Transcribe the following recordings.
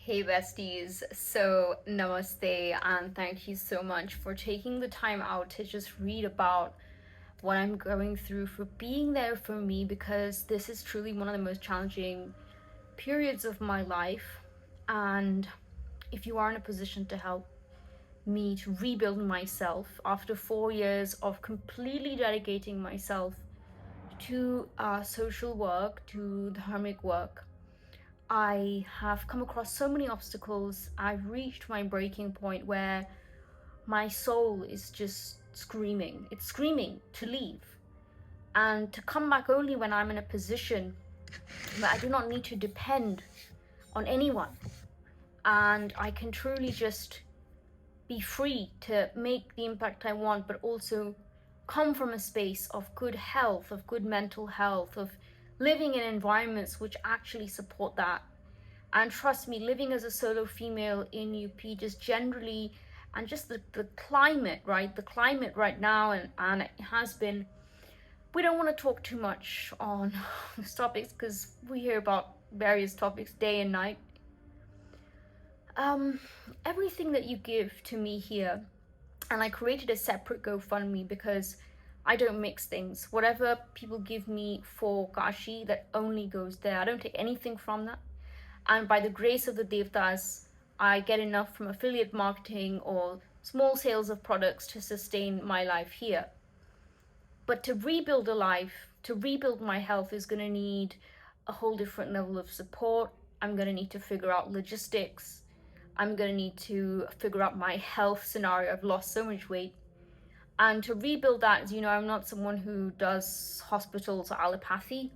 Hey besties, so namaste and thank you so much for taking the time out to just read about what I'm going through, for being there for me, because this is truly one of the most challenging periods of my life. And if you are in a position to help me to rebuild myself after 4 years of completely dedicating myself to social work, to dharmic work, I have come across so many obstacles. I've reached my breaking point where my soul is just screaming. It's screaming to leave and to come back only when I'm in a position where I do not need to depend on anyone. And I can truly just be free to make the impact I want, but also come from a space of good health, of good mental health, of living in environments which actually support that. And trust me, living as a solo female in UP just generally, and just the climate, right? The climate right now, and it has been, we don't want to talk too much on these topics because we hear about various topics day and night. Everything that you give to me here, and I created a separate GoFundMe because I don't mix things. Whatever people give me for Kashi, that only goes there. I don't take anything from that. And by the grace of the Devtas, I get enough from affiliate marketing or small sales of products to sustain my life here. But to rebuild a life, to rebuild my health, is going to need a whole different level of support. I'm going to need to figure out logistics. I'm going to need to figure out my health scenario. I've lost so much weight. And to rebuild that, as you know, I'm not someone who does hospitals or allopathy.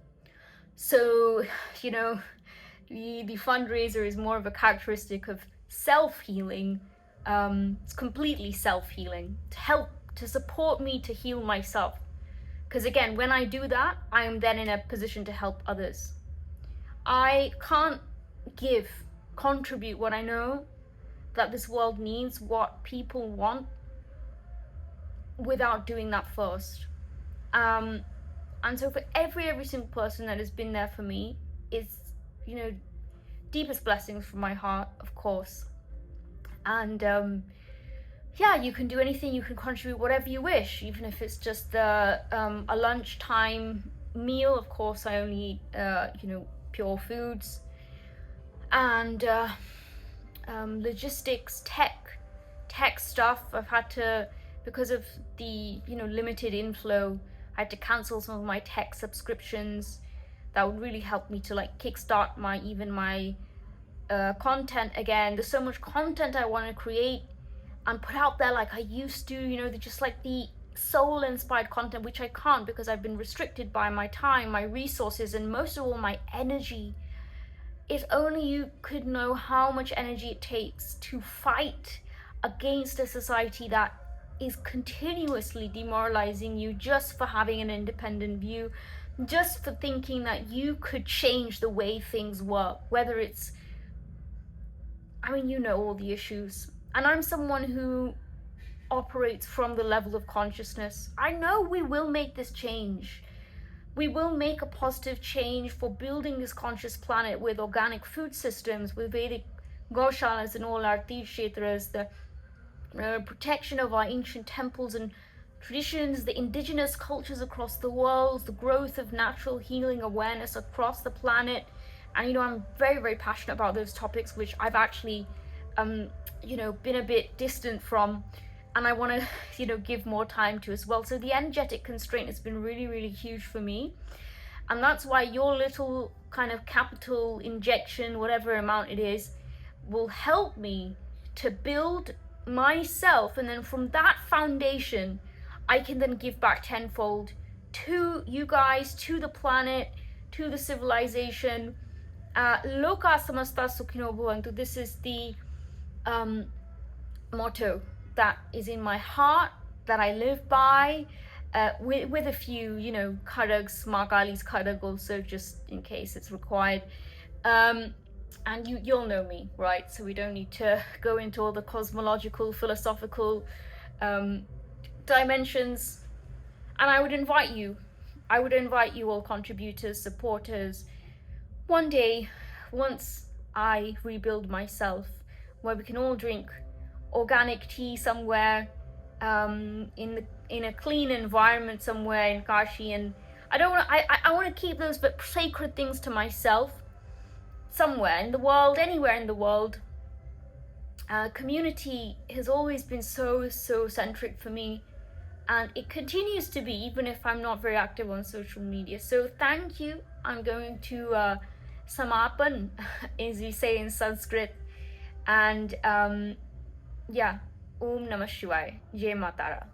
So, the fundraiser is more of a characteristic of self-healing. It's completely self-healing to help, to support me to heal myself. Because again, when I do that, I am then in a position to help others. I can't contribute what I know that this world needs, what people want, without doing that first. And so for every single person that has been there for me, it's, deepest blessings from my heart, of course. And you can do anything, you can contribute whatever you wish, even if it's just a lunchtime meal. Of course, I only eat pure foods. And logistics, tech stuff. I've had to, because of the limited inflow, I had to cancel some of my tech subscriptions. That would really help me to kickstart my content again. There's so much content I want to create and put out there like I used to, just the soul inspired content, which I can't because I've been restricted by my time, my resources, and most of all my energy. If only you could know how much energy it takes to fight against a society that is continuously demoralizing you just for having an independent view, just for thinking that you could change the way things work, whether it's, all the issues. And I'm someone who operates from the level of consciousness. I know we will make this change. We will make a positive change for building this conscious planet with organic food systems, with Vedic goshalas and all our tirtha-kshetras, the protection of our ancient temples and traditions, the indigenous cultures across the world, the growth of natural healing awareness across the planet. And I'm very, very passionate about those topics, which I've actually been a bit distant from, and I want to give more time to as well. So the energetic constraint has been really, really huge for me, and that's why your little kind of capital injection, whatever amount it is, will help me to build myself, and then from that foundation I can then give back tenfold to you guys, to the planet, to the civilization. Loka samasta sukhino bhavantu. This is the motto that is in my heart, that I live by, with a few, khadags, Makali's khadag also, just in case it's required. And you'll know me, right? So we don't need to go into all the cosmological, philosophical dimensions. And I would invite you all contributors, supporters, one day, once I rebuild myself, where we can all drink organic tea somewhere, in a clean environment somewhere in Kashi. And I want to keep those but sacred things to myself, somewhere in the world, anywhere in the world. Community has always been so centric for me, and it continues to be, even if I'm not very active on social media. So thank you. I'm going to samapan, as we say in Sanskrit. And yeah, Om Namah Shivaya, Jai Matara.